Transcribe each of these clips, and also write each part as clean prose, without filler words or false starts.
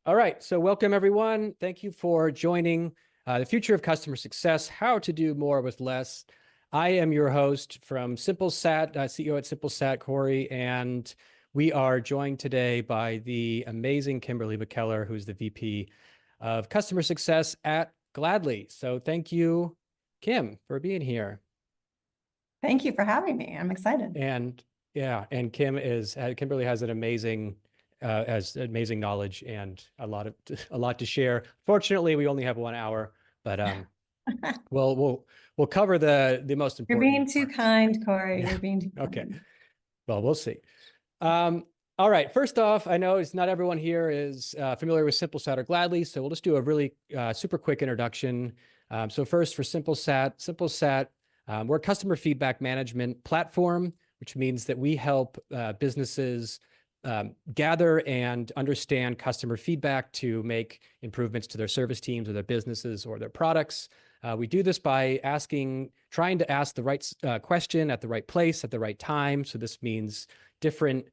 All right, so welcome everyone. Thank you for joining the Future of Customer Success, How to Do More with Less. I am your host from SimpleSat, CEO at SimpleSat, Corey, and we are joined today by the amazing Kimberly McKellar, who's the VP of Customer Success at Gladly. So thank you, Kim, for being here. Thank you for having me. I'm excited. And yeah, and Kimberly has an amazing knowledge and a lot to share. Fortunately, we only have 1 hour, but we'll cover the most important. You're being too kind, Corey. Yeah. You're being too Okay. kind. Well, we'll see. All right. First off, I know it's not everyone here is familiar with SimpleSat or Gladly, so we'll just do a really super quick introduction. So first, for SimpleSat, we're a customer feedback management platform, which means that we help businesses gather and understand customer feedback to make improvements to their service teams or their businesses or their products. We do this by trying to ask the right question at the right place at the right time. So this means different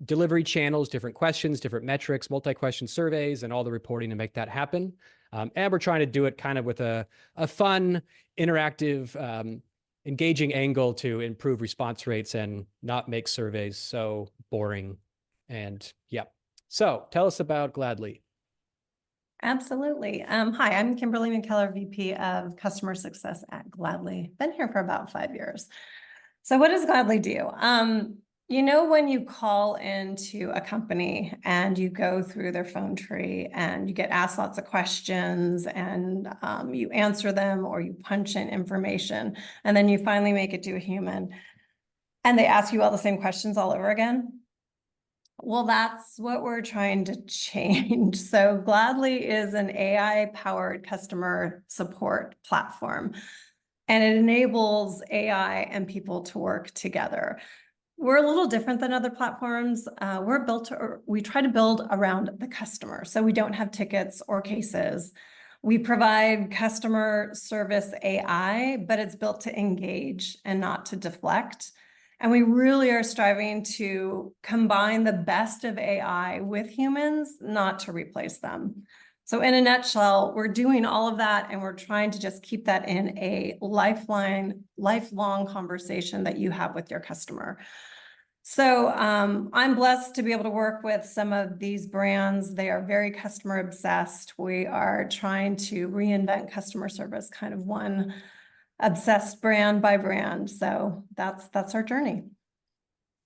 delivery channels, different questions, different metrics, multi-question surveys, and all the reporting to make that happen. And we're trying to do it kind of with a fun, interactive, engaging angle to improve response rates and not make surveys so boring. And yeah, so tell us about Gladly. Absolutely. Hi, I'm Kimberly McKellar, VP of Customer Success at Gladly. Been here for about 5 years. So what does Gladly do? You know, when you call into a company and you go through their phone tree and you get asked lots of questions and you answer them or you punch in information and then you finally make it to a human and they ask you all the same questions all over again? Well, that's what we're trying to change. So Gladly is an AI-powered customer support platform, and it enables AI and people to work together. We're a little different than other platforms. We try to build around the customer. So we don't have tickets or cases. We provide customer service AI, but it's built to engage and not to deflect. And we really are striving to combine the best of AI with humans, not to replace them. So in a nutshell, we're doing all of that and we're trying to just keep that in a lifelong conversation that you have with your customer. So I'm blessed to be able to work with some of these brands. They are very customer obsessed. We are trying to reinvent customer service, kind of one obsessed brand by brand. So that's our journey.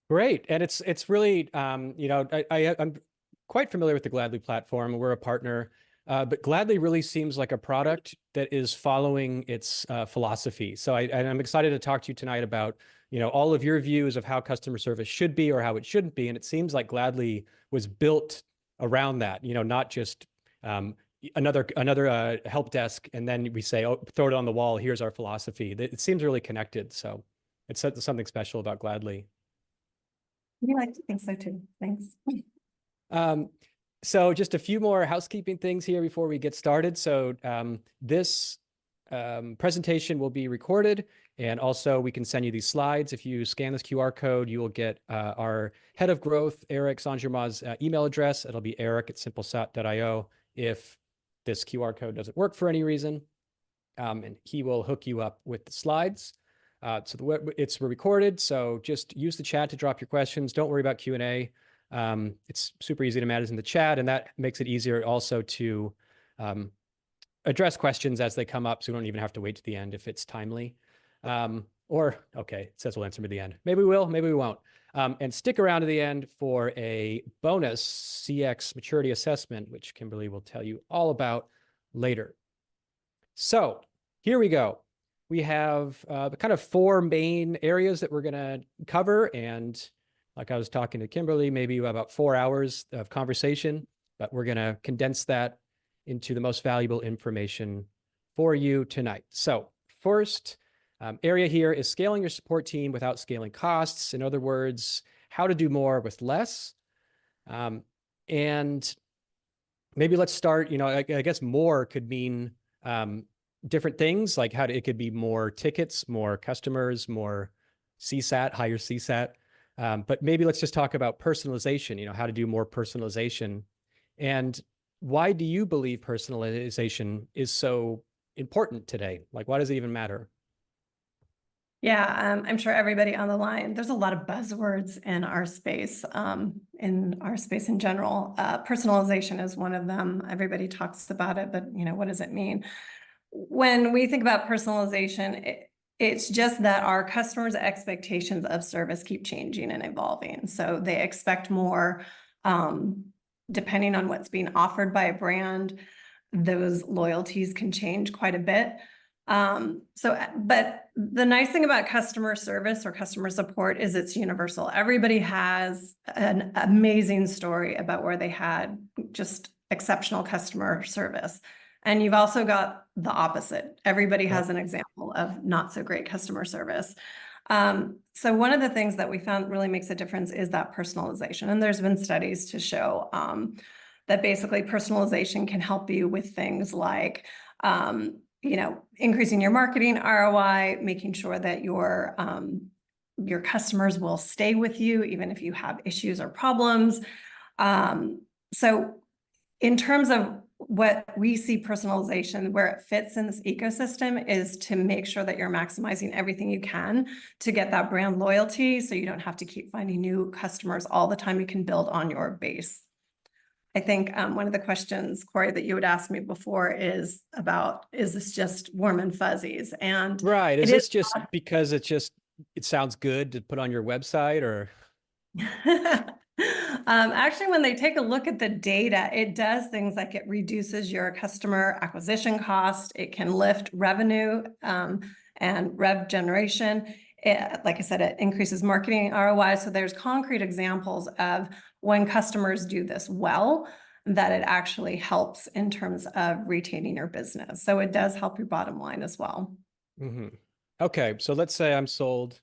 Great. And it's really, I'm quite familiar with the Gladly platform. We're a partner, but Gladly really seems like a product that is following its philosophy. So I'm excited to talk to you tonight about, all of your views of how customer service should be or how it shouldn't be. And it seems like Gladly was built around that, not just another help desk, and then we say, oh, throw it on the wall, here's our philosophy. It seems really connected. So it's something special about Gladly. You like to think so too. Thanks. So just a few more housekeeping things here before we get started. So this presentation will be recorded, and also we can send you these slides. If you scan this QR code, you will get our head of growth, Eric Sangerma's email address. It'll be eric@simplesat.io if this QR code doesn't work for any reason, and he will hook you up with the slides. It's recorded, so just use the chat to drop your questions. Don't worry about Q&A. It's super easy to manage in the chat, and that makes it easier also to address questions as they come up, so we don't even have to wait to the end if it's timely. Okay, it says we'll answer them at the end. Maybe we will, maybe we won't. And stick around to the end for a bonus CX maturity assessment, which Kimberly will tell you all about later. So here we go. We have kind of 4 main areas that we're going to cover. And like I was talking to Kimberly, maybe about 4 hours of conversation, but we're going to condense that into the most valuable information for you tonight. So first area here is scaling your support team without scaling costs. In other words, how to do more with less. And maybe let's start, I guess more could mean different things, like it could be more tickets, more customers, more CSAT, higher CSAT. But maybe let's just talk about personalization, how to do more personalization. And why do you believe personalization is so important today? Like, why does it even matter? Yeah, I'm sure everybody on the line, there's a lot of buzzwords in our space in general. Personalization is one of them. Everybody talks about it, but what does it mean? When we think about personalization, it's just that our customers' expectations of service keep changing and evolving. So they expect more, depending on what's being offered by a brand. Those loyalties can change quite a bit. But the nice thing about customer service or customer support is it's universal. Everybody has an amazing story about where they had just exceptional customer service. And you've also got the opposite. Everybody has an example of not so great customer service. So one of the things that we found really makes a difference is that personalization. And there's been studies to show that basically personalization can help you with things like, increasing your marketing ROI, making sure that your customers will stay with you, even if you have issues or problems. So in terms of what we see personalization, where it fits in this ecosystem is to make sure that you're maximizing everything you can to get that brand loyalty. So you don't have to keep finding new customers all the time. You can build on your base. I think one of the questions, Corey, that you would ask me before is about, is this just warm and fuzzies? And Right. Is it this just because it sounds good to put on your website, or? Actually, when they take a look at the data, it does things like it reduces your customer acquisition cost. It can lift revenue and rev generation. Like I said, it increases marketing ROI. So there's concrete examples of when customers do this well, that it actually helps in terms of retaining your business. So it does help your bottom line as well. Mm-hmm. Okay. So let's say I'm sold.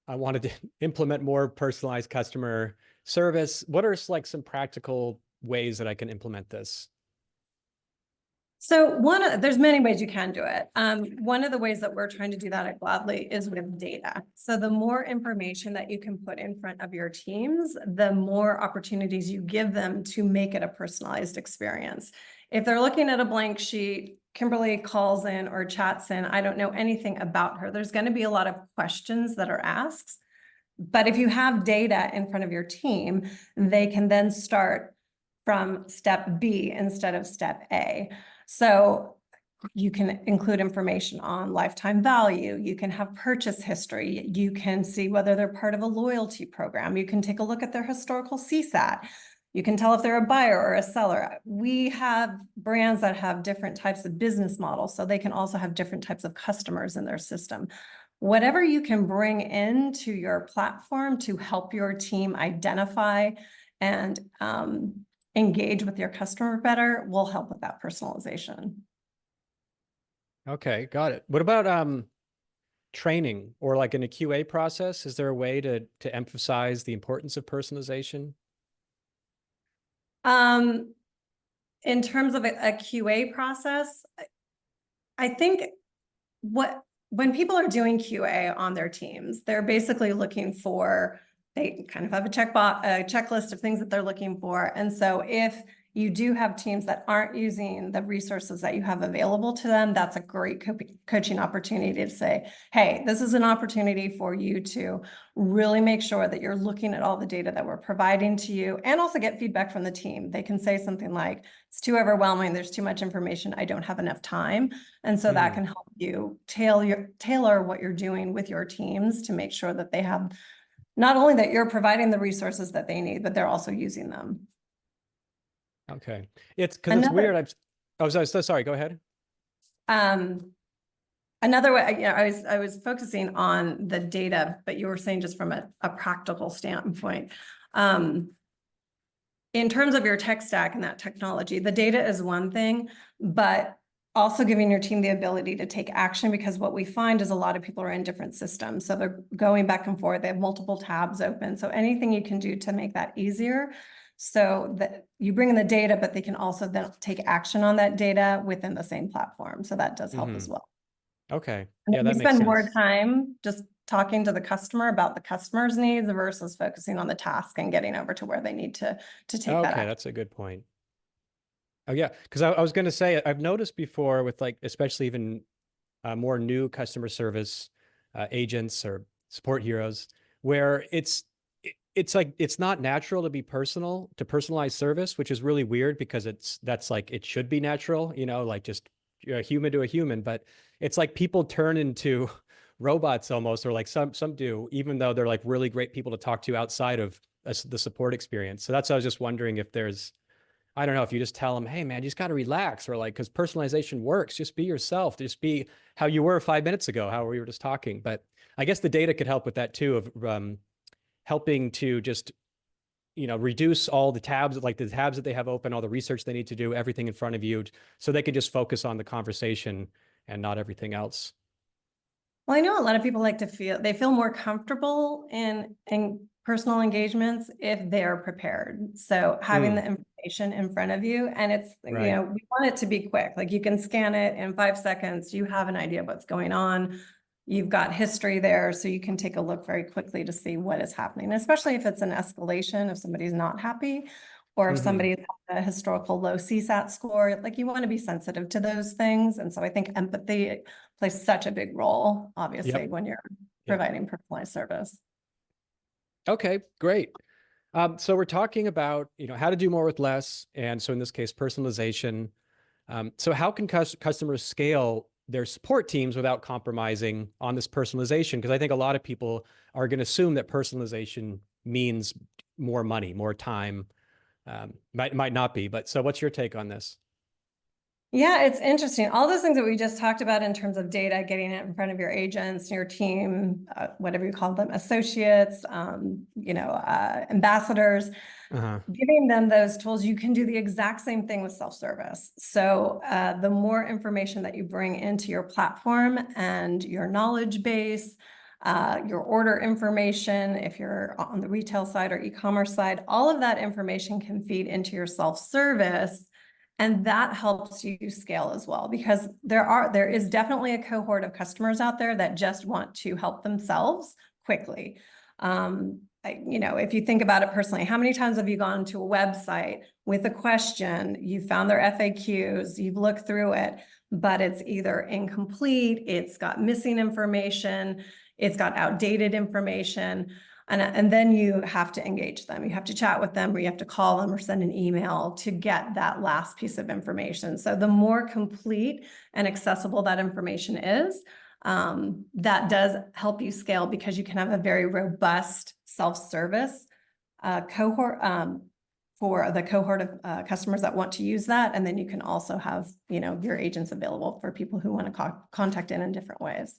I wanted to implement more personalized customer service. What are like some practical ways that I can implement this? So there's many ways you can do it. One of the ways that we're trying to do that at Gladly is with data. So the more information that you can put in front of your teams, the more opportunities you give them to make it a personalized experience. If they're looking at a blank sheet, Kimberly calls in or chats in, I don't know anything about her. There's going to be a lot of questions that are asked. But if you have data in front of your team, they can then start from step B instead of step A. So you can include information on lifetime value. You can have purchase history. You can see whether they're part of a loyalty program. You can take a look at their historical CSAT. You can tell if they're a buyer or a seller. We have brands that have different types of business models, so they can also have different types of customers in their system. Whatever you can bring into your platform to help your team identify and engage with your customer better will help with that personalization. Okay, got it. What about training or like in a QA process? Is there a way to emphasize the importance of personalization? In terms of a QA process, I think when people are doing QA on their teams, they're basically looking for, they kind of have a checklist of things that they're looking for. And so if you do have teams that aren't using the resources that you have available to them, that's a great coaching opportunity to say, hey, this is an opportunity for you to really make sure that you're looking at all the data that we're providing to you and also get feedback from the team. They can say something like, it's too overwhelming, there's too much information, I don't have enough time. And so that can help you tailor what you're doing with your teams to make sure that they have not only that you're providing the resources that they need, but they're also using them. Okay. It's because it's weird. Oh, so sorry, go ahead. Another way, I was focusing on the data, but you were saying just from a practical standpoint. In terms of your tech stack and that technology, the data is one thing, but also giving your team the ability to take action, because what we find is a lot of people are in different systems. So they're going back and forth. They have multiple tabs open. So anything you can do to make that easier so that you bring in the data, but they can also then take action on that data within the same platform. So that does help as well. Okay. And Yeah, we that makes spend sense. more time just talking to the customer about the customer's needs versus focusing on the task and getting over to where they need to take that Okay, action. that's a good point. Oh yeah, because I was going to say I've noticed before with like especially even more new customer service agents or support heroes where it's like it's not natural to be personal to personalize service, which is really weird because that's like it should be natural, you know, like just a human to a human, but it's like people turn into robots almost, or like some do, even though they're like really great people to talk to outside of the support experience. So that's why I was just wondering if there's I don't know if you just tell them, hey man, you just got to relax, or like, because personalization works, just be yourself, just be how you were 5 minutes ago, how we were just talking. But I guess the data could help with that too, of helping to just, you know, reduce all the tabs, like the tabs that they have open, all the research they need to do, everything in front of you, so they can just focus on the conversation and not everything else. Well, I know a lot of people like to they feel more comfortable in personal engagements if they're prepared. So having Mm, the information in front of you, and it's, right. we want it to be quick. Like you can scan it in 5 seconds. You have an idea of what's going on. You've got history there, so you can take a look very quickly to see what is happening, especially if it's an escalation, if somebody's not happy, or if Hmm. somebody's had a historical low CSAT score. Like you want to be sensitive to those things. And so I think empathy plays such a big role, obviously, Yep. when you're Yep. providing personalized service. Okay, great. So we're talking about, you know, how to do more with less, and so in this case, personalization. So how can customers scale their support teams without compromising on this personalization? Because I think a lot of people are going to assume that personalization means more money, more time. Might not be, but so what's your take on this? Yeah, it's interesting. All those things that we just talked about in terms of data, getting it in front of your agents, your team, whatever you call them, associates, ambassadors, Uh-huh. giving them those tools, you can do the exact same thing with self-service. So the more information that you bring into your platform and your knowledge base, your order information, if you're on the retail side or e-commerce side, all of that information can feed into your self-service. And that helps you scale as well, because there is definitely a cohort of customers out there that just want to help themselves quickly. If you think about it personally, how many times have you gone to a website with a question, you found their FAQs, you've looked through it, but it's either incomplete, it's got missing information, it's got outdated information. And then you have to engage them. You have to chat with them, or you have to call them or send an email to get that last piece of information. So the more complete and accessible that information is, that does help you scale, because you can have a very robust self-service cohort for the cohort of customers that want to use that. And then you can also have, your agents available for people who want to contact in different ways.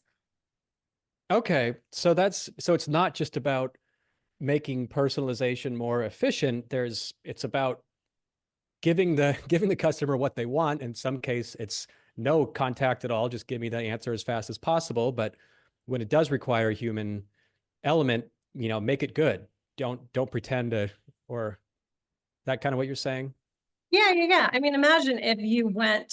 Okay, so it's not just about making personalization more efficient. It's about giving the customer what they want. In some case, it's no contact at all. Just give me the answer as fast as possible. But when it does require a human element, you know, make it good. Don't pretend to, or that kind of what you're saying. Yeah. I mean, imagine if you went,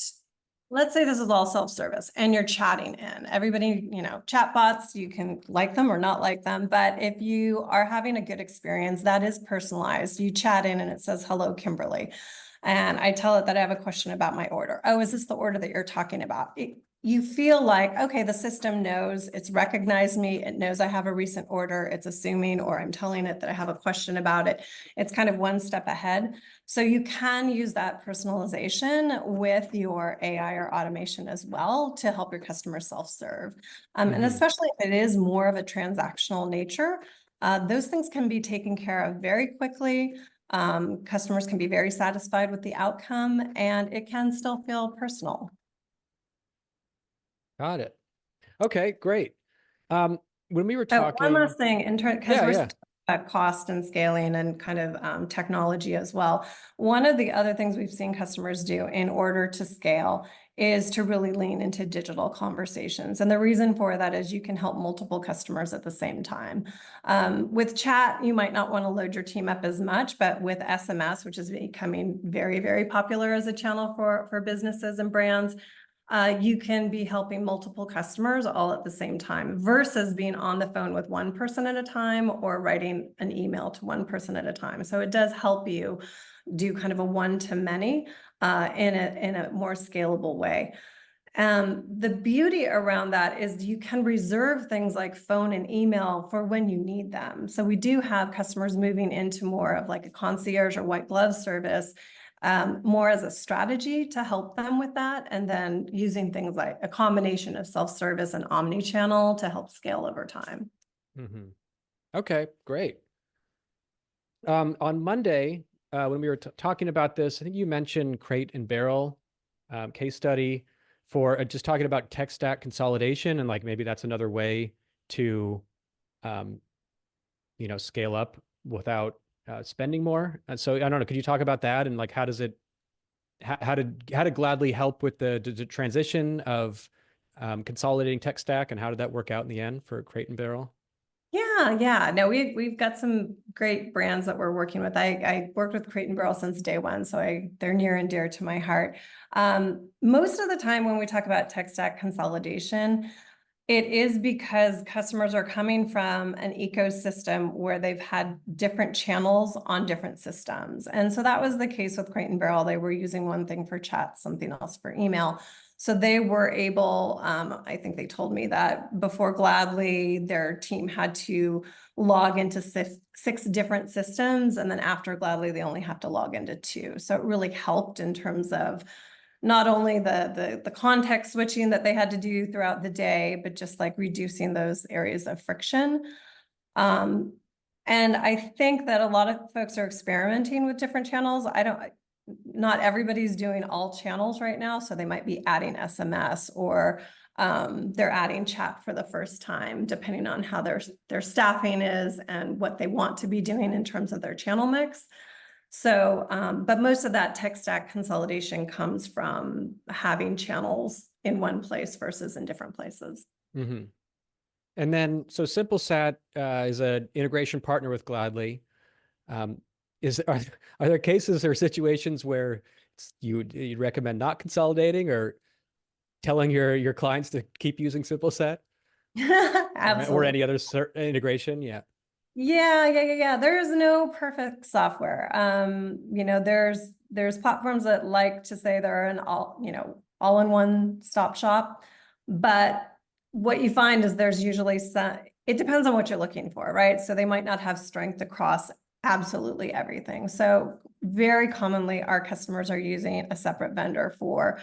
let's say this is all self-service and you're chatting in. Everybody, chat bots, you can like them or not like them. But if you are having a good experience, that is personalized. You chat in and it says, "Hello, Kimberly." And I tell it that I have a question about my order. Oh, is this the order that you're talking about? You feel like, okay, the system knows, it's recognized me. It knows I have a recent order. It's assuming, or I'm telling it that I have a question about it. It's kind of one step ahead. So you can use that personalization with your AI or automation as well to help your customer self-serve. And Hmm. especially if it is more of a transactional nature, those things can be taken care of very quickly. Customers can be very satisfied with the outcome, and it can still feel personal. Got it. Okay, great. Um, when we were Oh, one talking, last thing, because yeah, we're yeah. cost and scaling and kind of technology as well. One of the other things we've seen customers do in order to scale is to really lean into digital conversations. And the reason for that is you can help multiple customers at the same time. With chat, you might not want to load your team up as much, but with SMS, which is becoming very, very popular as a channel for businesses and brands, you can be helping multiple customers all at the same time versus being on the phone with one person at a time or writing an email to one person at a time. So it does help you do kind of a one-to-many in a more scalable way. The beauty around that is you can reserve things like phone and email for when you need them. So we do have customers moving into more of like a concierge or white glove service, more as a strategy to help them with that. And then using things like a combination of self-service and omni-channel to help scale over time. Mm-hmm. Okay, great. On Monday, when we were talking about this, I think you mentioned Crate and Barrel case study for just talking about tech stack consolidation, and like maybe that's another way to, scale up without spending more. And so I don't know, could you talk about that and like how does it, how did Gladly help with the transition of consolidating tech stack, and how did that work out in the end for Crate and Barrel? Yeah. No, we've got some great brands that we're working with. I worked with Crate and Barrel since day one, so they're near and dear to my heart. Most of the time when we talk about tech stack consolidation, it is because customers are coming from an ecosystem where they've had different channels on different systems. And so that was the case with Crate and Barrel. They were using one thing for chat, something else for email. So they were able, I think they told me that before Gladly, their team had to log into six different systems. And then after Gladly, they only have to log into 2. So it really helped in terms of not only the context switching that they had to do throughout the day, but just like reducing those areas of friction. And I think that a lot of folks are experimenting with different channels. Not everybody's doing all channels right now, so they might be adding SMS or they're adding chat for the first time, depending on how their staffing is and what they want to be doing in terms of their channel mix. So, but most of that tech stack consolidation comes from having channels in one place versus in different places. Mm-hmm. And then, so SimpleSat is an integration partner with Gladly. Are there cases or situations where you'd recommend not consolidating or telling your clients to keep using SimpleSat? Absolutely. Or any other integration? Yeah. Yeah. There is no perfect software. There's platforms that like to say they're an all-in-one stop shop, but what you find is there's usually it depends on what you're looking for, right? So they might not have strength across absolutely everything. So very commonly our customers are using a separate vendor for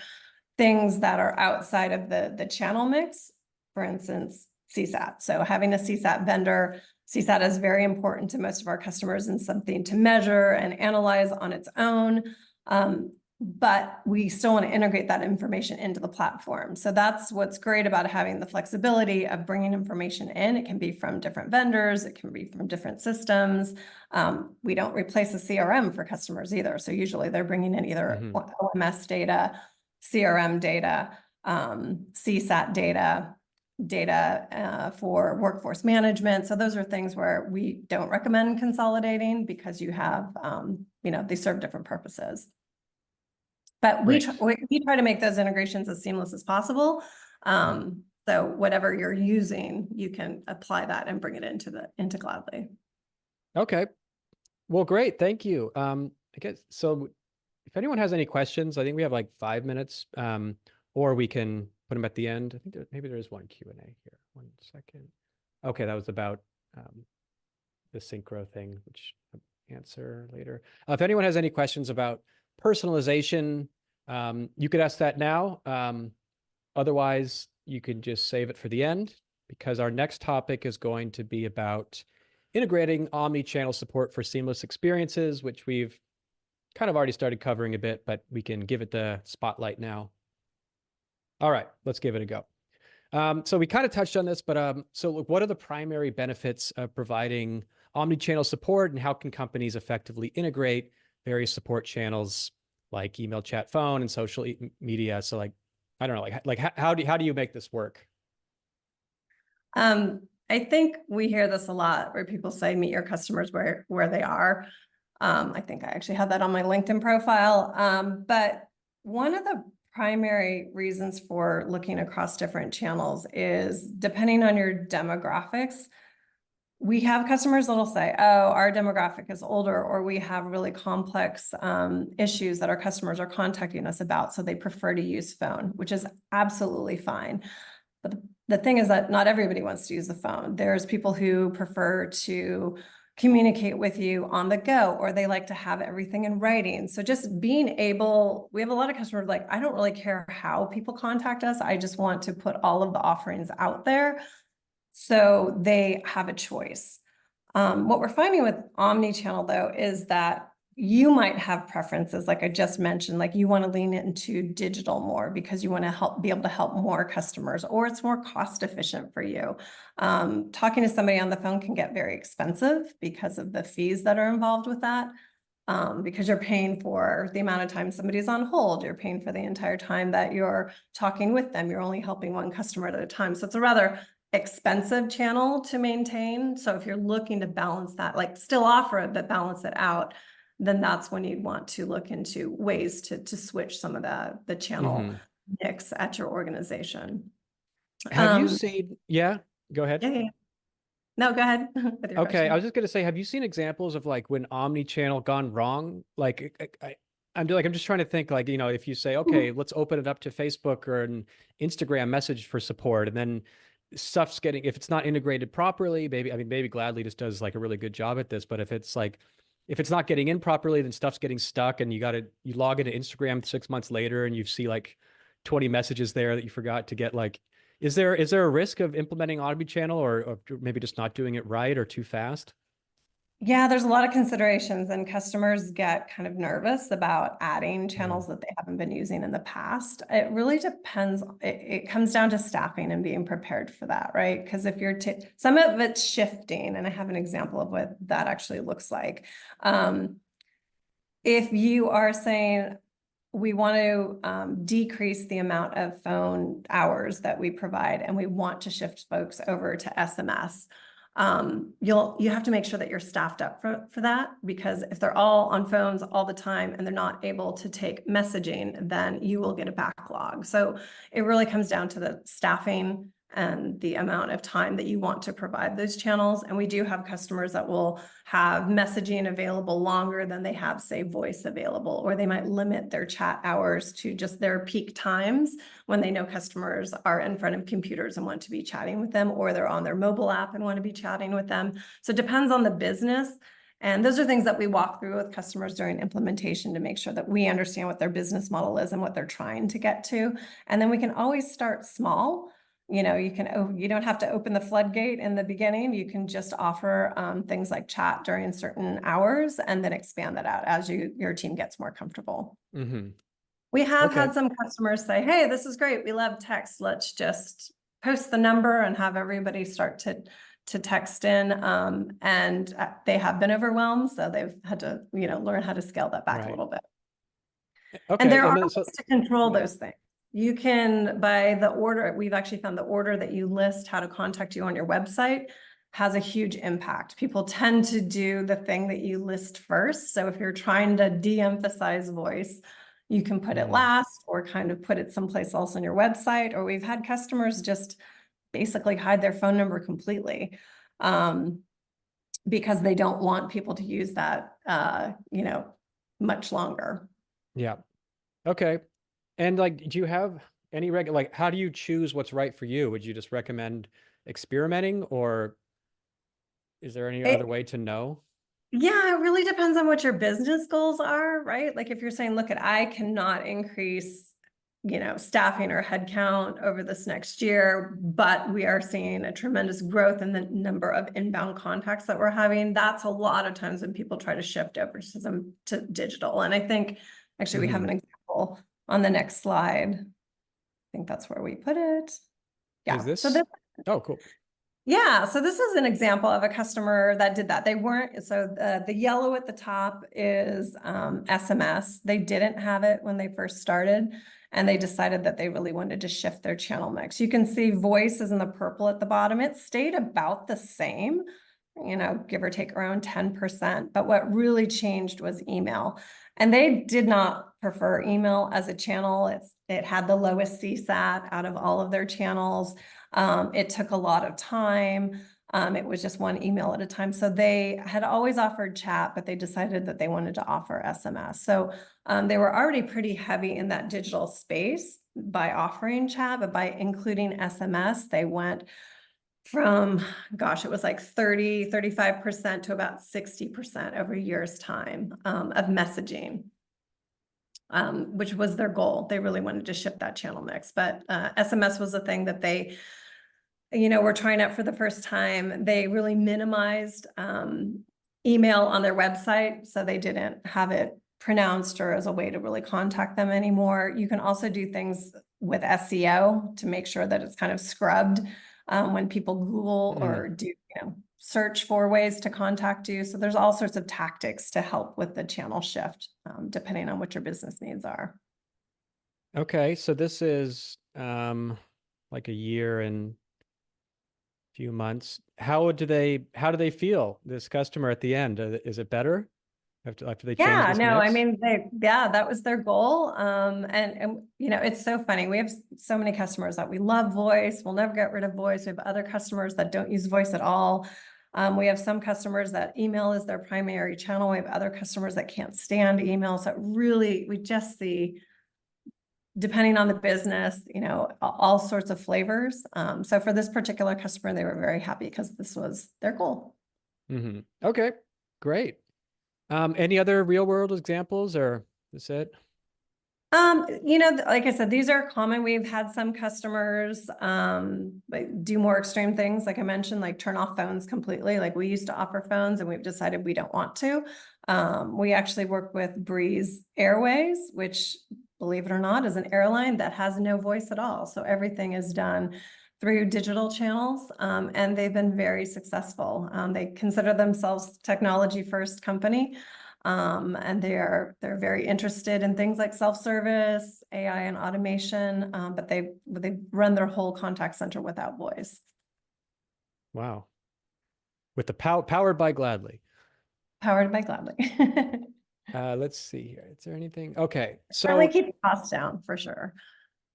things that are outside of the channel mix, for instance, CSAT. So having a CSAT vendor, CSAT is very important to most of our customers and something to measure and analyze on its own. But we still want to integrate that information into the platform. So that's what's great about having the flexibility of bringing information in. It can be from different vendors. It can be from different systems. We don't replace a CRM for customers either. So usually they're bringing in either OMS data, CRM data, CSAT data for workforce management. So those are things where we don't recommend consolidating because you have, they serve different purposes. But we try to make those integrations as seamless as possible. So whatever you're using, you can apply that and bring it into Gladly. Okay. Well, great. Thank you. I guess so. If anyone has any questions, I think we have like 5 minutes, or we can put them at the end. I think maybe there is one Q&A here. 1 second. Okay, that was about the synchro thing, which I'll answer later. If anyone has any questions about personalization, you could ask that now. Otherwise, you can just save it for the end, because our next topic is going to be about integrating omni-channel support for seamless experiences, which we've kind of already started covering a bit, but we can give it the spotlight now. All right, let's give it a go. So we kind of touched on this, but so what are the primary benefits of providing omni-channel support, and how can companies effectively integrate various support channels like email, chat, phone, and social media? So like, I don't know, like how do you make this work? I think we hear this a lot where people say, meet your customers where they are. I think I actually have that on my LinkedIn profile. But one of the primary reasons for looking across different channels is, depending on your demographics, we have customers that'll say, oh, our demographic is older, or we have really complex issues that our customers are contacting us about, so they prefer to use phone, which is absolutely fine. But the thing is that not everybody wants to use the phone. There's people who prefer to communicate with you on the go, or they like to have everything in writing. So just being able, we have a lot of customers like, I don't really care how people contact us. I just want to put all of the offerings out there so they have a choice. What we're finding with Omnichannel though, is that you might have preferences, like I just mentioned, like you want to lean into digital more because you want to be able to help more customers, or it's more cost efficient for you. Talking to somebody on the phone can get very expensive because of the fees that are involved with that. Because you're paying for the amount of time somebody's on hold, you're paying for the entire time that you're talking with them. You're only helping one customer at a time. So it's a rather expensive channel to maintain. So if you're looking to balance that, like still offer it, but balance it out, then that's when you'd want to look into ways to switch some of the channel mix at your organization. Have you seen, yeah, go ahead. Yeah. No, go ahead with your Okay, question. I was just gonna say, have you seen examples of like when omni-channel gone wrong? Like, I'm just trying to think, like, you know, if you say, okay, let's open it up to Facebook or an Instagram message for support, and then stuff's getting, if it's not integrated properly, maybe Gladly just does like a really good job at this, but if it's not getting in properly, then stuff's getting stuck, and you log into Instagram 6 months later, and you see like 20 messages there that you forgot to get. Like, is there a risk of implementing omnichannel or maybe just not doing it right or too fast? Yeah, there's a lot of considerations, and customers get kind of nervous about adding channels that they haven't been using in the past. It really depends. It comes down to staffing and being prepared for that, right? Because if you're some of it's shifting, and I have an example of what that actually looks like. If you are saying, we want to decrease the amount of phone hours that we provide, and we want to shift folks over to SMS. You have to make sure that you're staffed up for that, because if they're all on phones all the time and they're not able to take messaging, then you will get a backlog. So it really comes down to the staffing and the amount of time that you want to provide those channels. And we do have customers that will have messaging available longer than they have, say, voice available, or they might limit their chat hours to just their peak times when they know customers are in front of computers and want to be chatting with them, or they're on their mobile app and want to be chatting with them. So it depends on the business. And those are things that we walk through with customers during implementation to make sure that we understand what their business model is and what they're trying to get to. And then we can always start small. You know, you don't have to open the floodgate in the beginning. You can just offer things like chat during certain hours, and then expand that out as your team gets more comfortable. We have had some customers say, hey, this is great, we love text, let's just post the number and have everybody start to text in. And they have been overwhelmed, so they've had to, learn how to scale that back a little bit. And there are ways to control those things. You can, by the order, we've actually found the order that you list how to contact you on your website has a huge impact. People tend to do the thing that you list first. So if you're trying to de-emphasize voice, you can put it last, or kind of put it someplace else on your website. Or we've had customers just basically hide their phone number completely because they don't want people to use that, much longer. Yeah. Okay. And like, do you have any like, how do you choose what's right for you? Would you just recommend experimenting, or is there any other way to know? Yeah, it really depends on what your business goals are, right? Like if you're saying, look, I cannot increase, staffing or headcount over this next year, but we are seeing a tremendous growth in the number of inbound contacts that we're having. That's a lot of times when people try to shift over to digital. And I think actually we have an example on the next slide. I think that's where we put it. Yeah. Is this? So this, oh, cool. Yeah, so this is an example of a customer that did that. They weren't, so the yellow at the top is SMS. They didn't have it when they first started, and they decided that they really wanted to shift their channel mix. You can see voice is in the purple at the bottom. It stayed about the same, give or take around 10%. But what really changed was email. And they did not prefer email as a channel. It had the lowest CSAT out of all of their channels. It took a lot of time. It was just one email at a time. So they had always offered chat, but they decided that they wanted to offer SMS. So they were already pretty heavy in that digital space by offering chat, but by including SMS, they went from, gosh, it was like 35% to about 60% over a year's time of messaging, which was their goal. They really wanted to shift that channel mix, but SMS was a thing that they, were trying out for the first time. They really minimized email on their website, so they didn't have it pronounced or as a way to really contact them anymore. You can also do things with SEO to make sure that it's kind of scrubbed when people Google or do, search for ways to contact you. So there's all sorts of tactics to help with the channel shift, depending on what your business needs are. Okay, so this is like a year and few months. How do they feel, this customer at the end? Is it better after they change Yeah, this no, I mix? mean, that was their goal. And it's so funny. We have so many customers that we love voice. We'll never get rid of voice. We have other customers that don't use voice at all. We have some customers that email is their primary channel. We have other customers that can't stand email. So really, we just see, depending on the business, all sorts of flavors. So for this particular customer, they were very happy because this was their goal. Okay, great. Any other real world examples, or is it? Like I said, these are common. We've had some customers do more extreme things, like I mentioned, like turn off phones completely. Like we used to offer phones and we've decided we don't want to. We actually work with Breeze Airways, which, believe it or not, is an airline that has no voice at all. So everything is done through digital channels, and they've been very successful. They consider themselves technology first company. And they're very interested in things like self-service, AI and automation, but they run their whole contact center without voice. Wow. With the powered by Gladly. Powered by Gladly. Let's see here. Is there anything? Okay. Really So, keep costs down for sure.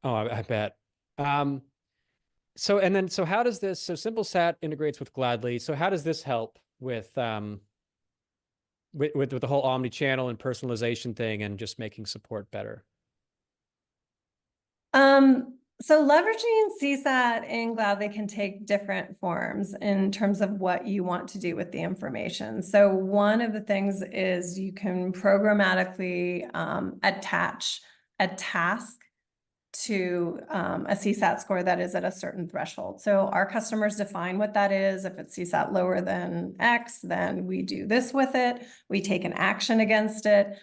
oh, I bet. So how does this, so SimpleSat integrates with Gladly. So how does this help with the whole omni-channel and personalization thing and just making support better? So leveraging CSAT and Gladly can take different forms in terms of what you want to do with the information. So one of the things is you can programmatically attach a task to a CSAT score that is at a certain threshold. So our customers define what that is. If it's CSAT lower than X, then we do this with it. We take an action against it.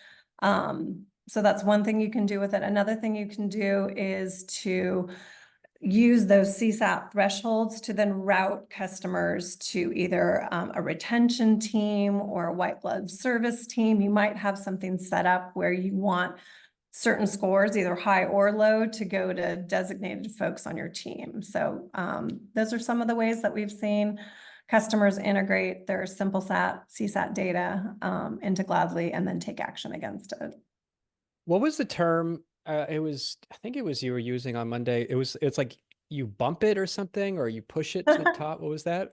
So that's one thing you can do with it. Another thing you can do is to use those CSAT thresholds to then route customers to either a retention team or a white glove service team. You might have something set up where you want certain scores, either high or low, to go to designated folks on your team. So those are some of the ways that we've seen customers integrate their SimpleSat, CSAT data into Gladly and then take action against it. What was the term? I think it was you were using on Monday. It's like you bump it or something, or you push it to the top. What was that?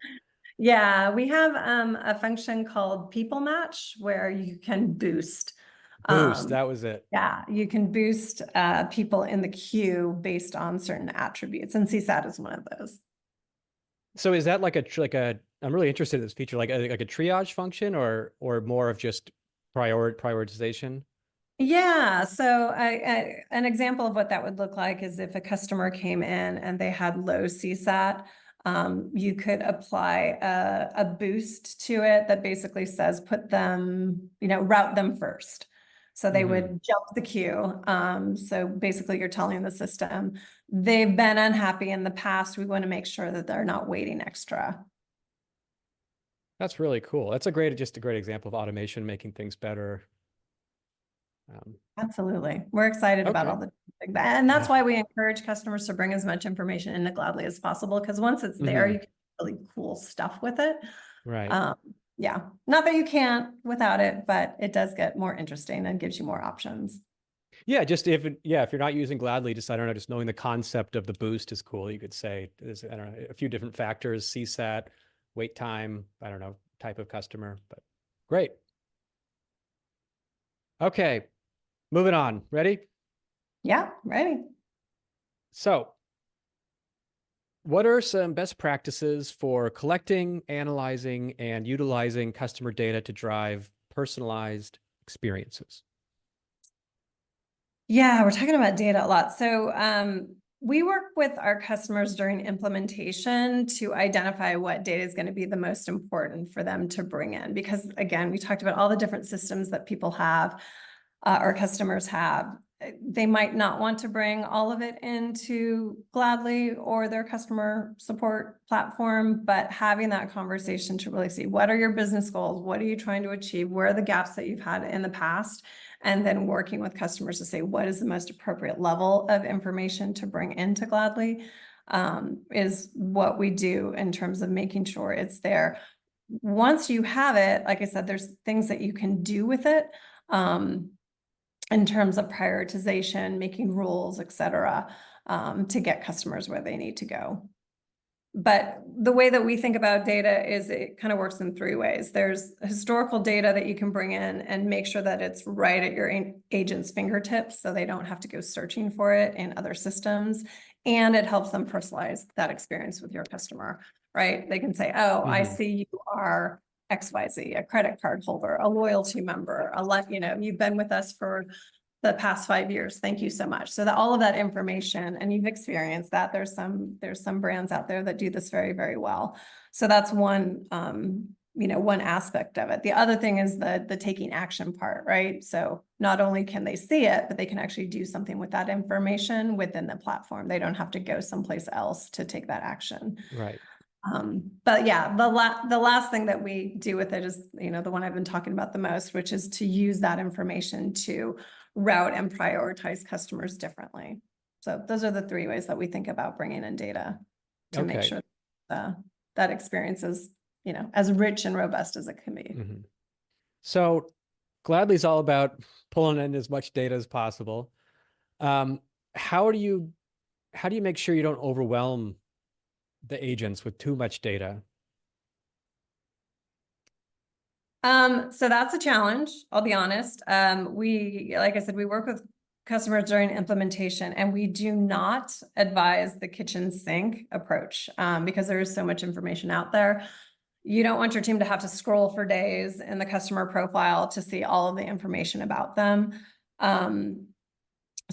Yeah, we have a function called People Match where you can boost. Boost, that was it. Yeah, you can boost people in the queue based on certain attributes, and CSAT is one of those. So is that like I'm really interested in this feature, like a triage function or more of just prioritization? Yeah, so an example of what that would look like is if a customer came in and they had low CSAT, you could apply a boost to it that basically says put them, route them first. So they would jump the queue. So basically you're telling the system, they've been unhappy in the past. We want to make sure that they're not waiting extra. That's really cool. That's just a great example of automation making things better. Absolutely. We're excited about all Okay. and that's Yeah. why we encourage customers to bring as much information into Gladly as possible, because once it's there, you can do really cool stuff with it. Right. Yeah, not that you can't without it, but it does get more interesting and gives you more options. Yeah, just if you're not using Gladly, just I don't know, just knowing the concept of the boost is cool. You could say there's, I don't know, a few different factors, CSAT, wait time, I don't know, type of customer, but great. Okay, moving on. Ready? Yeah, ready. So, what are some best practices for collecting, analyzing, and utilizing customer data to drive personalized experiences? Yeah, we're talking about data a lot. So we work with our customers during implementation to identify what data is going to be the most important for them to bring in. Because again, we talked about all the different systems that people have, our customers have. They might not want to bring all of it into Gladly or their customer support platform, but having that conversation to really see what are your business goals? What are you trying to achieve? Where are the gaps that you've had in the past? And then working with customers to say what is the most appropriate level of information to bring into Gladly is what we do in terms of making sure it's there. Once you have it, like I said, there's things that you can do with it in terms of prioritization, making rules, et cetera, to get customers where they need to go. But the way that we think about data is it kind of works in three ways. There's historical data that you can bring in and make sure that it's right at your agent's fingertips so they don't have to go searching for it in other systems. And it helps them personalize that experience with your customer, right? They can say, oh, I see you are XYZ, a credit card holder, a loyalty member, you've been with us for the past 5 years. Thank you so much. So that all of that information, and you've experienced that, there's some brands out there that do this very, very well. So that's one, one aspect of it. The other thing is the taking action part, right? So not only can they see it, but they can actually do something with that information within the platform. They don't have to go someplace else to take that action. Right. But yeah, the last thing that we do with it is, the one I've been talking about the most, which is to use that information to route and prioritize customers differently. So those are the three ways that we think about bringing in data to make sure that experience is, as rich and robust as it can be. So Gladly is all about pulling in as much data as possible. How do you make sure you don't overwhelm the agents with too much data? So that's a challenge, I'll be honest. Like I said, we work with customers during implementation, and we do not advise the kitchen sink approach because there is so much information out there. You don't want your team to have to scroll for days in the customer profile to see all of the information about them.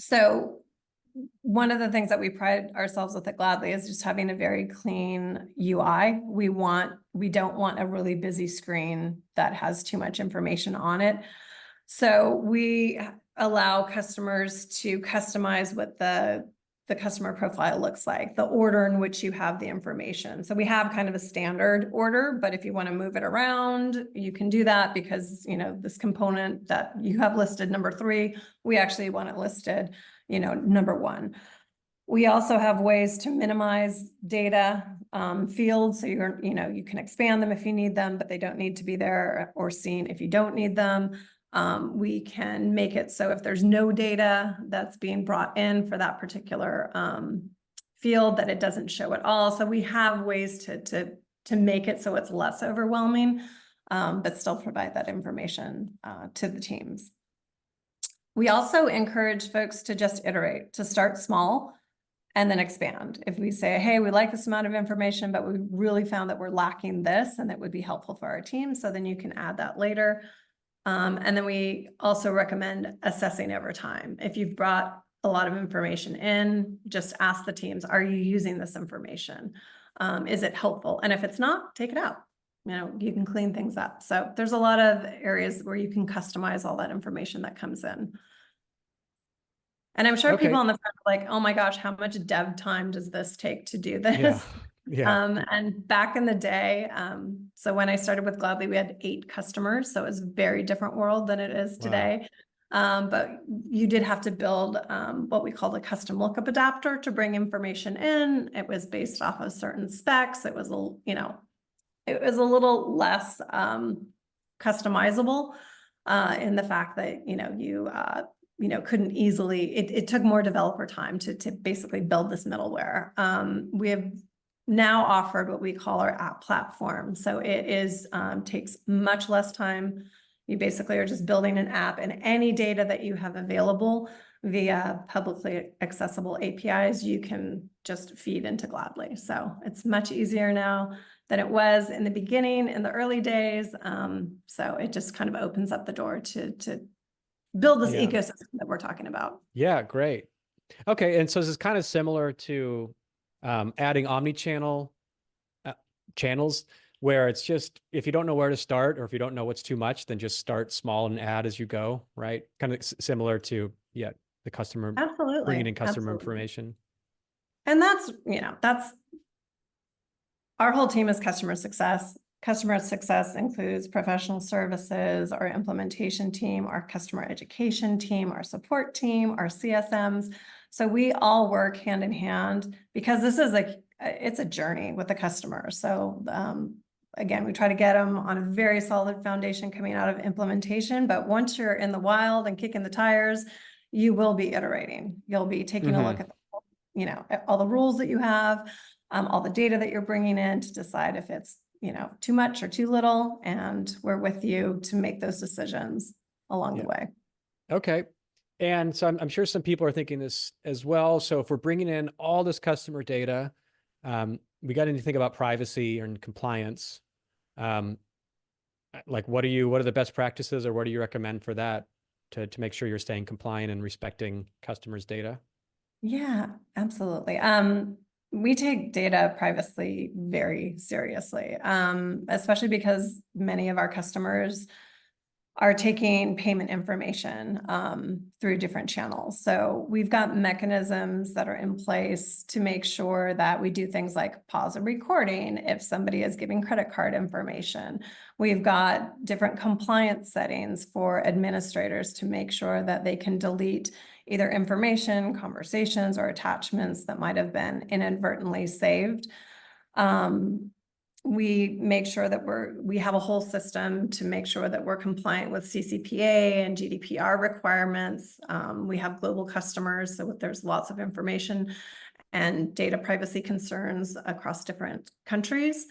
So one of the things that we pride ourselves with at Gladly is just having a very clean UI. We don't want a really busy screen that has too much information on it. So we allow customers to customize what the customer profile looks like, the order in which you have the information. So we have kind of a standard order, but if you want to move it around, you can do that because, this component that you have listed number 3, we actually want it listed, number 1. We also have ways to minimize data fields. So you can expand them if you need them, but they don't need to be there or seen if you don't need them. We can make it so if there's no data that's being brought in for that particular field, that it doesn't show at all. So we have ways to make it so it's less overwhelming, but still provide that information to the teams. We also encourage folks to just iterate, to start small and then expand. If we say, hey, we like this amount of information, but we really found that we're lacking this and it would be helpful for our team. So then you can add that later. And then we also recommend assessing over time. If you've brought a lot of information in, just ask the teams, are you using this information? Is it helpful? And if it's not, take it out. You can clean things up. So there's a lot of areas where you can customize all that information that comes in. And I'm sure people on the front are like, oh my gosh, how much dev time does this take to do this? Yeah. And back in the day, so when I started with Gladly, we had 8 customers. So it was a very different world than it is today. But you did have to build what we called a custom lookup adapter to bring information in. It was based off of certain specs. It was it was a little less customizable in the fact that, you couldn't easily, it took more developer time to basically build this middleware. We have now offered what we call our app platform. So it is takes much less time. You basically are just building an app, and any data that you have available via publicly accessible APIs, you can just feed into Gladly. So it's much easier now than it was in the beginning, in the early days. So it just kind of opens up the door to build this ecosystem that we're talking about. Yeah, great. Okay, and so this is kind of similar to adding omnichannel channels, where it's just, if you don't know where to start, or if you don't know what's too much, then just start small and add as you go, right? Kind of similar to, the customer, Absolutely. bringing in customer Absolutely. information. And that's, that's our whole team is customer success. Customer success includes professional services, our implementation team, our customer education team, our support team, our CSMs. So we all work hand in hand, because this is it's a journey with the customer. So again, we try to get them on a very solid foundation coming out of implementation. But once you're in the wild and kicking the tires, you will be iterating. You'll be taking a look at at all the rules that you have, all the data that you're bringing in to decide if it's too much or too little, and we're with you to make those decisions along the way. Okay. And so I'm sure some people are thinking this as well. So if we're bringing in all this customer data, we got to think about privacy and compliance. Like, what are the best practices, or what do you recommend for that to make sure you're staying compliant and respecting customers' data? Yeah, absolutely. We take data privacy very seriously, especially because many of our customers are taking payment information through different channels. So we've got mechanisms that are in place to make sure that we do things like pause a recording if somebody is giving credit card information. We've got different compliance settings for administrators to make sure that they can delete either information, conversations, or attachments that might have been inadvertently saved. We make sure that we have a whole system to make sure that we're compliant with CCPA and GDPR requirements. We have global customers, so there's lots of information and data privacy concerns across different countries.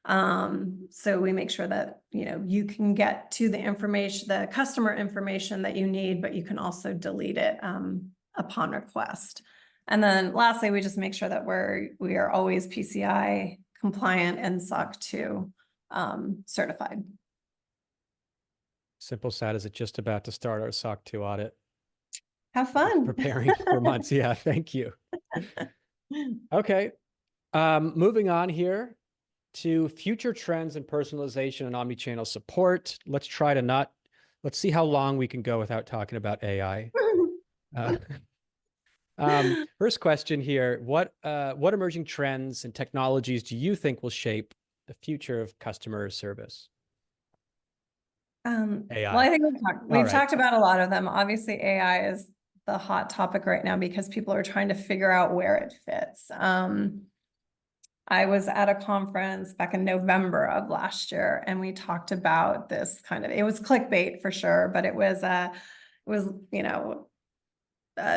So we make sure that you can get to the information, the customer information that you need, but you can also delete it upon request. And then lastly, we just make sure that we are always PCI compliant and SOC 2 certified. Simple Sad is just about to start our SOC 2 audit. Have fun. Preparing for months. Yeah, thank you. Okay. Moving on here to future trends in personalization and omnichannel support. Let's see how long we can go without talking about AI. First question here, what emerging trends and technologies do you think will shape the future of customer service? AI. Well, I think we've talked about a lot of them. Obviously, AI is the hot topic right now because people are trying to figure out where it fits. I was at a conference back in November of last year, and we talked about this it was clickbait for sure, but it was a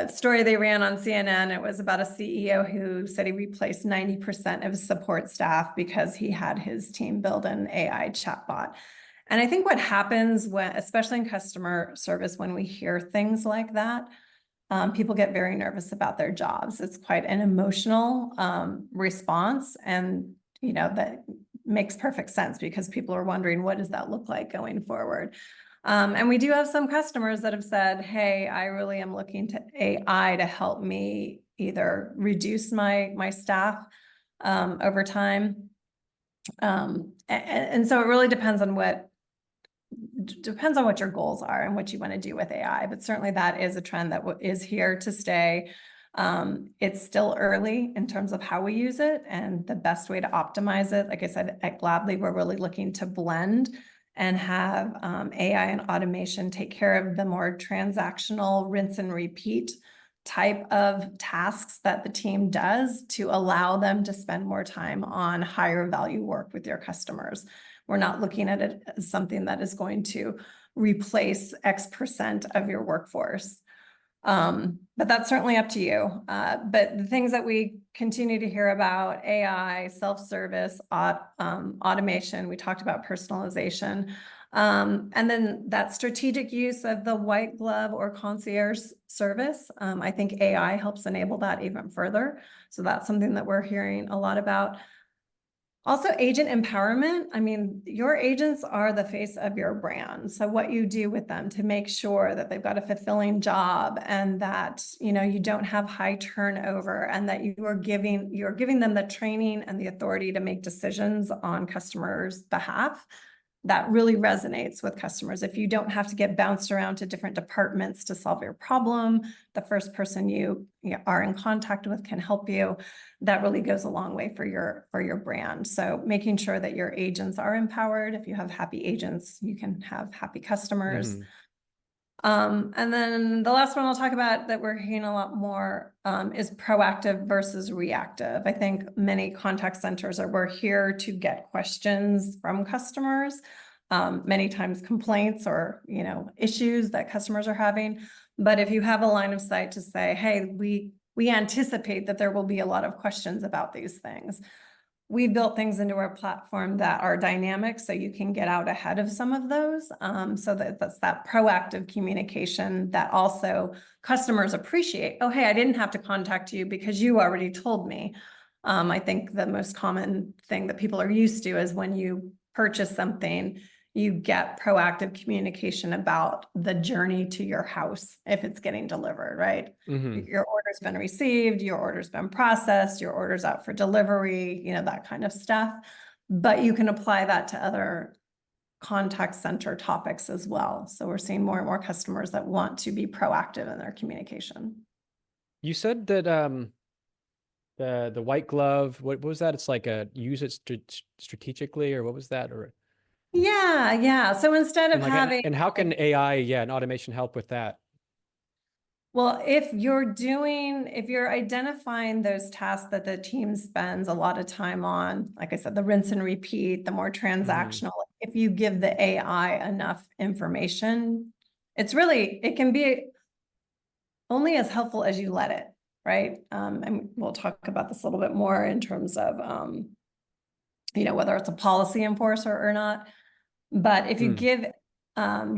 story they ran on CNN. It was about a CEO who said he replaced 90% of his support staff because he had his team build an AI chatbot. And I think what happens especially in customer service, when we hear things like that, people get very nervous about their jobs. It's quite an emotional response, and that makes perfect sense because people are wondering, what does that look like going forward? And we do have some customers that have said, hey, I really am looking to AI to help me either reduce my staff over time. And so it really depends on what your goals are and what you want to do with AI, but certainly that is a trend that is here to stay. It's still early in terms of how we use it and the best way to optimize it. Like I said, at Gladly, we're really looking to blend and have AI and automation take care of the more transactional rinse and repeat type of tasks that the team does to allow them to spend more time on higher value work with your customers. We're not looking at it as something that is going to replace X% of your workforce. But that's certainly up to you. But the things that we continue to hear about, AI, self-service, automation, we talked about personalization. And then that strategic use of the white glove or concierge service. I think AI helps enable that even further. So that's something that we're hearing a lot about. Also, agent empowerment. I mean, your agents are the face of your brand. So what you do with them to make sure that they've got a fulfilling job and that, you don't have high turnover and that you're giving them the training and the authority to make decisions on customers' behalf. That really resonates with customers. If you don't have to get bounced around to different departments to solve your problem, the first person you are in contact with can help you. That really goes a long way for your brand. So making sure that your agents are empowered. If you have happy agents, you can have happy customers. Mhm. And then the last one I'll talk about that we're hearing a lot more is proactive versus reactive. I think many contact centers we're here to get questions from customers, many times complaints or, issues that customers are having. But if you have a line of sight to say, hey, we anticipate that there will be a lot of questions about these things. We've built things into our platform that are dynamic, so you can get out ahead of some of those. So that's that proactive communication that also customers appreciate. Oh, hey, I didn't have to contact you because you already told me. I think the most common thing that people are used to is when you purchase something, you get proactive communication about the journey to your house if it's getting delivered, right? Mhm. Your order's been received, your order's been processed, your order's out for delivery, that kind of stuff. But you can apply that to other contact center topics as well. So we're seeing more and more customers that want to be proactive in their communication. You said that the white glove, what was that? It's like a use it strategically, or what was that? Or Yeah. So instead of and like having and how can AI, and automation help with that? Well, if you're identifying those tasks that the team spends a lot of time on, like I said, the rinse and repeat, the more Mhm. transactional, if you give the AI enough information, it can be only as helpful as you let it, right? And we'll talk about this a little bit more in terms of, whether it's a policy enforcer or not. But if you Mm. give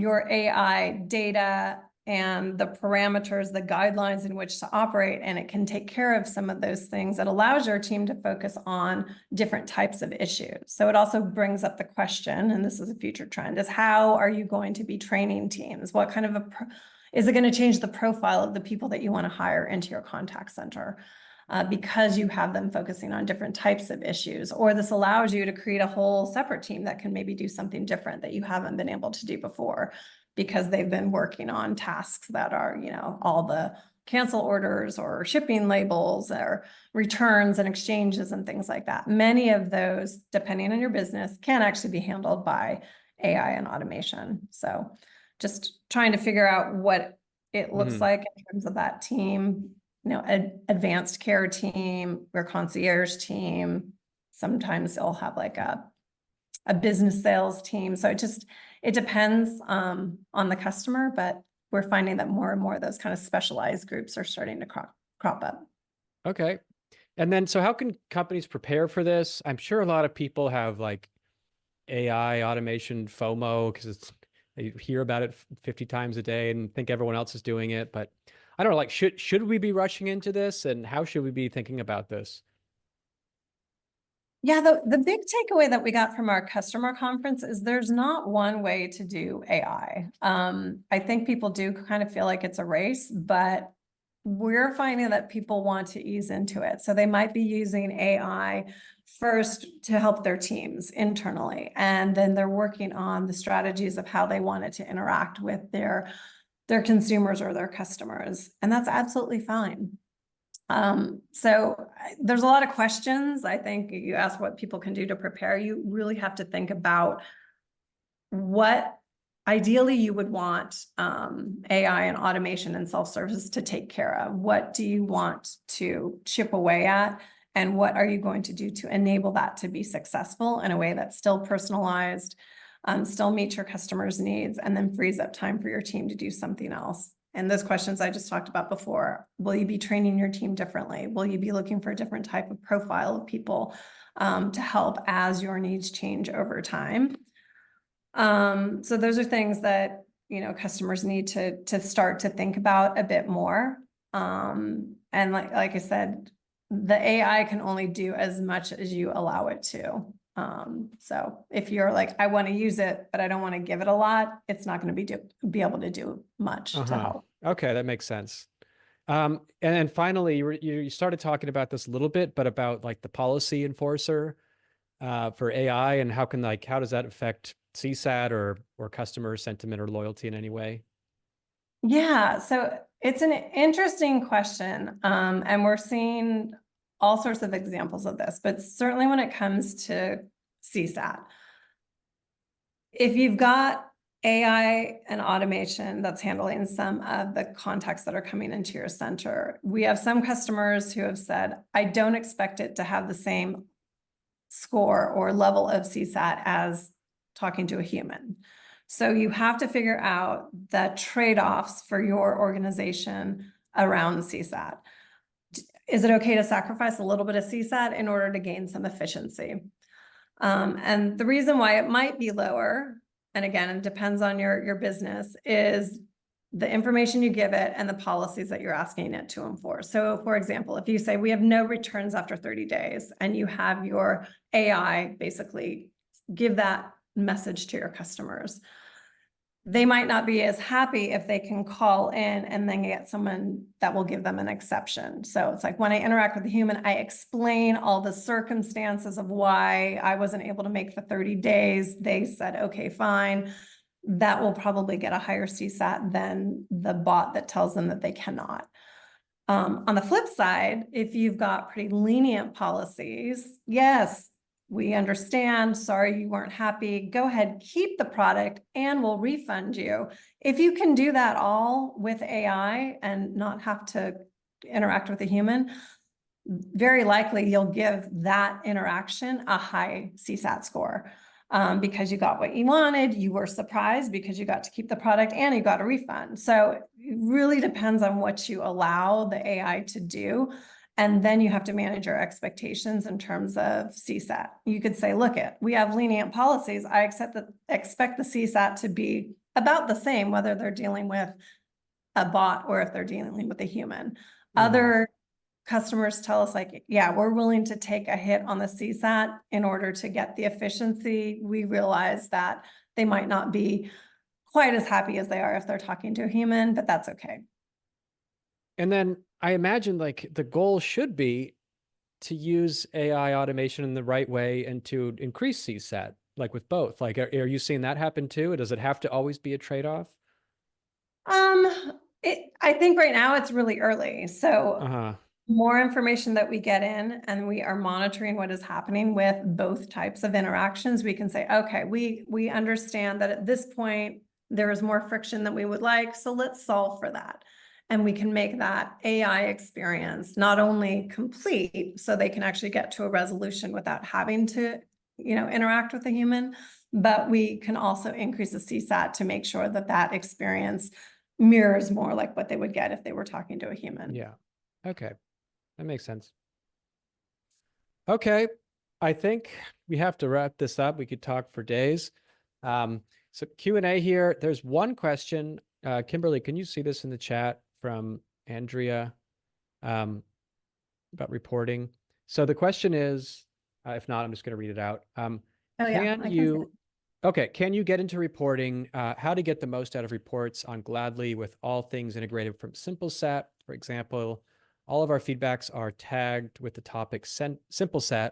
your AI data and the parameters, the guidelines in which to operate, and it can take care of some of those things, it allows your team to focus on different types of issues. So it also brings up the question, and this is a future trend, is how are you going to be training teams? What kind of is it going to change the profile of the people that you want to hire into your contact center? Because you have them focusing on different types of issues, or this allows you to create a whole separate team that can maybe do something different that you haven't been able to do before because they've been working on tasks that are, all the cancel orders or shipping labels or returns and exchanges and things like that. Many of those, depending on your business, can actually be handled by AI and automation. So just trying to figure out what it looks Mhm. like in terms of that team, advanced care team or concierge team. Sometimes they'll have like a business sales team. So it depends on the customer, but we're finding that more and more of those kind of specialized groups are starting to crop up. Okay. And then, so how can companies prepare for this? I'm sure a lot of people have like AI automation FOMO because they hear about it 50 times a day and think everyone else is doing it. But I don't know, like, should we be rushing into this, and how should we be thinking about this? Yeah, the big takeaway that we got from our customer conference is there's not one way to do AI. I think people do kind of feel like it's a race, but we're finding that people want to ease into it. So they might be using AI first to help their teams internally, and then they're working on the strategies of how they want it to interact with their consumers or their customers. And that's absolutely fine. So there's a lot of questions. I think you asked what people can do to prepare. You really have to think about what ideally you would want AI and automation and self-service to take care of. What do you want to chip away at? And what are you going to do to enable that to be successful in a way that's still personalized, still meets your customers' needs, and then frees up time for your team to do something else? And those questions I just talked about before. Will you be training your team differently? Will you be looking for a different type of profile of people to help as your needs change over time? So those are things that, customers need to start to think about a bit more. And like I said, the AI can only do as much as you allow it to. So if you're like, I want to use it, but I don't want to give it a lot, it's not going to be able to do much to help. Okay, that makes sense. And then finally, you started talking about this a little bit, but about like the policy enforcer for AI, and how does that affect CSAT or customer sentiment or loyalty in any way? Yeah, so it's an interesting question. And we're seeing all sorts of examples of this, but certainly when it comes to CSAT, if you've got AI and automation that's handling some of the contacts that are coming into your center, we have some customers who have said, I don't expect it to have the same score or level of CSAT as talking to a human. So you have to figure out the trade-offs for your organization around CSAT. Is it okay to sacrifice a little bit of CSAT in order to gain some efficiency? And the reason why it might be lower, and again, it depends on your business, is the information you give it and the policies that you're asking it to enforce. So for example, if you say we have no returns after 30 days and you have your AI basically give that message to your customers, they might not be as happy if they can call in and then get someone that will give them an exception. So it's like when I interact with a human, I explain all the circumstances of why I wasn't able to make the 30 days. They said, okay, fine. That will probably get a higher CSAT than the bot that tells them that they cannot. On the flip side, if you've got pretty lenient policies, yes, we understand, sorry you weren't happy, go ahead, keep the product and we'll refund you. If you can do that all with AI and not have to interact with a human, very likely you'll give that interaction a high CSAT score. Because you got what you wanted, you were surprised because you got to keep the product and you got a refund. So it really depends on what you allow the AI to do. And then you have to manage your expectations in terms of CSAT. You could say, look, we have lenient policies. I expect the CSAT to be about the same, whether they're dealing with a bot or if they're dealing with a human. Other customers tell us like, yeah, we're willing to take a hit on the CSAT in order to get the efficiency. We realize that they might not be quite as happy as they are if they're talking to a human, but that's okay. And then I imagine like the goal should be to use AI automation in the right way and to increase CSAT, like with both. Like, are you seeing that happen too? Does it have to always be a trade-off? I think right now it's really early. So Uh-huh. more information that we get in and we are monitoring what is happening with both types of interactions, we can say, okay, we understand that at this point, there is more friction than we would like. So let's solve for that. And we can make that AI experience not only complete, so they can actually get to a resolution without having to, interact with a human, but we can also increase the CSAT to make sure that that experience mirrors more like what they would get if they were talking to a human. Yeah. Okay. That makes sense. Okay. I think we have to wrap this up. We could talk for days. So Q&A here. There's one question. Kimberly, can you see this in the chat from Andrea about reporting? So the question is, if not, I'm just going to read it out. Can you get into reporting? How to get the most out of reports on Gladly with all things integrated from SimpleSat, for example. All of our feedbacks are tagged with the topic SimpleSat,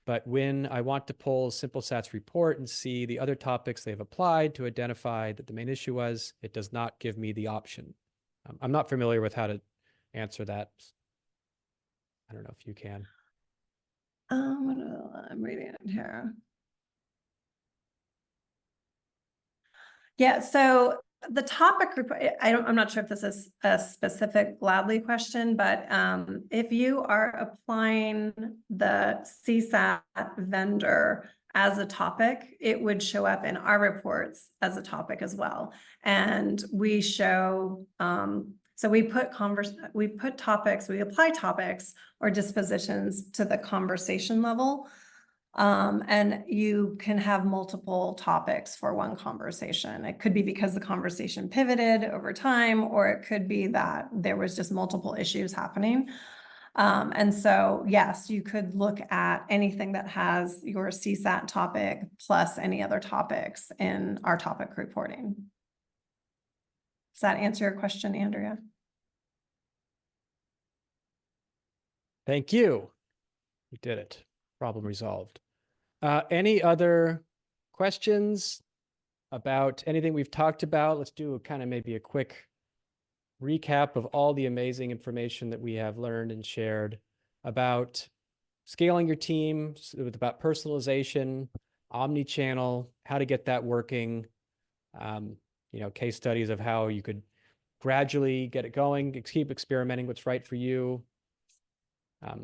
but when I want to pull SimpleSat's report and see the other topics they've applied to identify that the main issue was, it does not give me the option. I'm not familiar with how to answer that. I don't know if you can. I'm reading it here. Yeah, so the topic report, I'm not sure if this is a specific Gladly question, but if you are applying the CSAT vendor as a topic, it would show up in our reports as a topic as well. And we show, so we apply topics or dispositions to the conversation level. And you can have multiple topics for one conversation. It could be because the conversation pivoted over time, or it could be that there was just multiple issues happening. And so, yes, you could look at anything that has your CSAT topic plus any other topics in our topic reporting. Does that answer your question, Andrea? Thank you. We did it. Problem resolved. Any other questions about anything we've talked about? Let's do maybe a quick recap of all the amazing information that we have learned and shared about scaling your team, about personalization, omnichannel, how to get that working, case studies of how you could gradually get it going, keep experimenting what's right for you,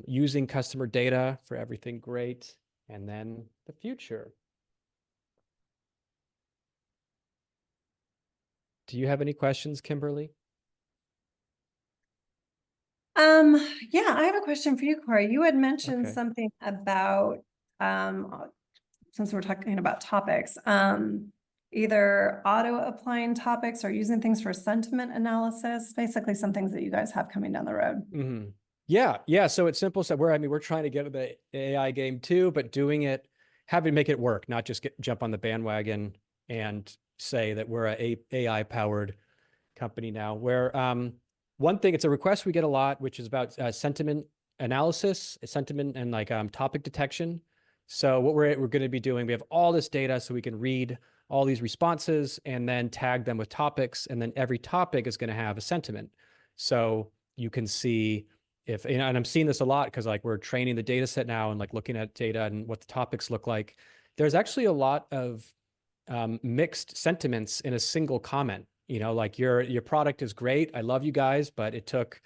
using customer data for everything great, and then the future. Do you have any questions, Kimberly? Yeah, I have a question for you, Corey. You had mentioned something about, since we're talking about topics, either auto applying topics or using things for sentiment analysis, basically some things that you guys have coming down the road. Mm-hmm. Yeah. So it's simple. So we're trying to get to the AI game too, but doing it, having to make it work, not just jump on the bandwagon and say that we're a AI powered company now. Where one thing, it's a request we get a lot, which is about sentiment analysis, sentiment and topic detection. So what we're going to be doing, we have all this data so we can read all these responses and then tag them with topics. And then every topic is going to have a sentiment. So you can see if, and I'm seeing this a lot because we're training the data set now and looking at data and what the topics look like. There's actually a lot of mixed sentiments in a single comment. Your product is great. I love you guys, but it took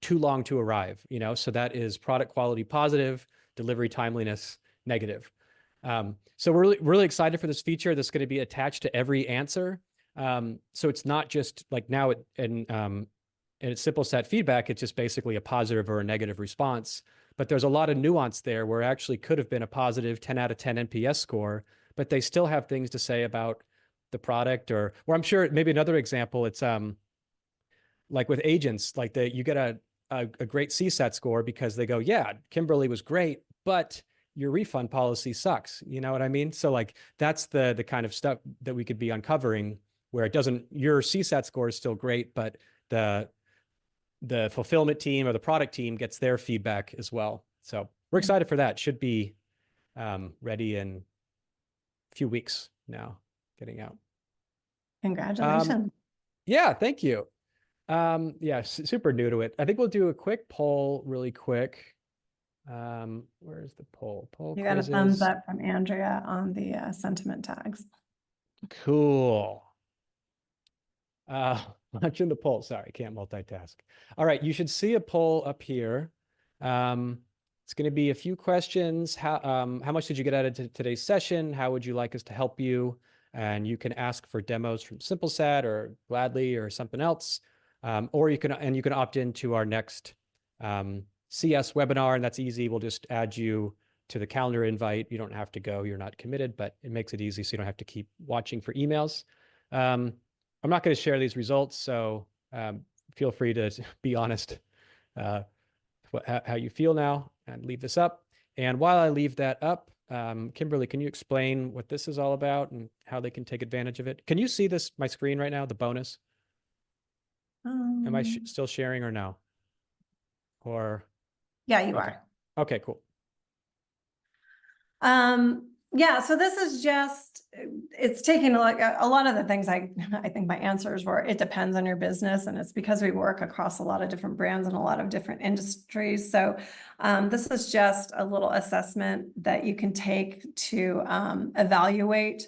too long to arrive, so that is product quality positive, delivery timeliness negative. So we're really excited for this feature that's going to be attached to every answer. So it's not just now in its simple set feedback, it's just basically a positive or a negative response. But there's a lot of nuance there where it actually could have been a positive 10 out of 10 NPS score, but they still have things to say about the product. Or I'm sure maybe another example, it's with agents, you get a great CSAT score because they go, yeah, Kimberly was great, but your refund policy sucks. You know what I mean? So that's the kind of stuff that we could be uncovering where your CSAT score is still great, but the fulfillment team or the product team gets their feedback as well. So we're excited for that. Should be ready in a few weeks now, getting out. Congratulations. Yeah, thank you. Super new to it. I think we'll do a quick poll really quick. Where's the poll? You got a thumbs up from Andrea on the sentiment tags. Cool. Watching the poll. Sorry, can't multitask. All right, you should see a poll up here. It's going to be a few questions. How much did you get out of today's session? How would you like us to help you? And you can ask for demos from SimpleSat or Gladly or something else. Or you can opt into our next CS webinar, and that's easy. We'll just add you to the calendar invite. You don't have to go. You're not committed, but it makes it easy so you don't have to keep watching for emails. I'm not going to share these results, so feel free to be honest how you feel now and leave this up. And while I leave that up, Kimberly, can you explain what this is all about and how they can take advantage of it? Can you see my screen right now, the bonus? Am I still sharing or no? Or yeah, you are. Okay, cool. Yeah, so this is just, it's taking a lot of the things I think my answers were, it depends on your business, and it's because we work across a lot of different brands and a lot of different industries. So this is just a little assessment that you can take to evaluate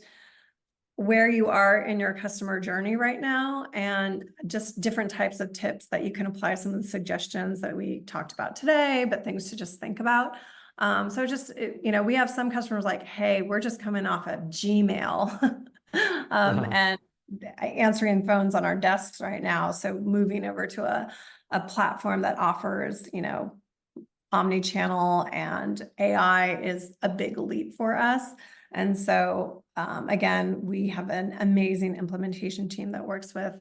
where you are in your customer journey right now, and just different types of tips that you can apply, some of the suggestions that we talked about today, but things to just think about. So just, we have some customers like, hey, we're just coming off of Gmail and answering phones on our desks right now. So moving over to a platform that offers, omnichannel and AI is a big leap for us. And so, again, we have an amazing implementation team that works with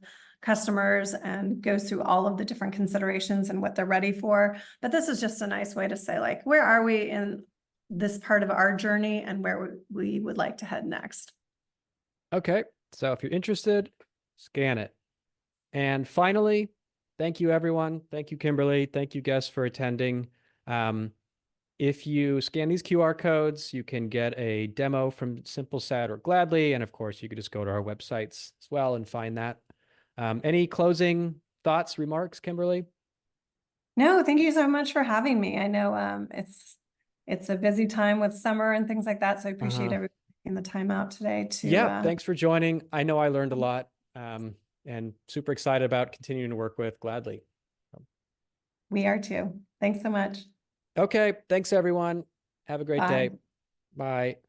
customers and goes through all of the different considerations and what they're ready for. But this is just a nice way to say, like, where are we in this part of our journey and where we would like to head next? Okay. So if you're interested, scan it. And finally, thank you, everyone. Thank you, Kimberly. Thank you, guests, for attending. If you scan these QR codes, you can get a demo from SimpleSat or Gladly. And of course, you could just go to our websites as well and find that. Any closing thoughts, remarks, Kimberly? No, thank you so much for having me. I know it's a busy time with summer and things like that. So I appreciate everybody taking the time out today to Yeah, thanks for joining. I know I learned a lot and super excited about continuing to work with Gladly. We are too. Thanks so much. Okay, thanks everyone. Have a great day. Bye. Bye.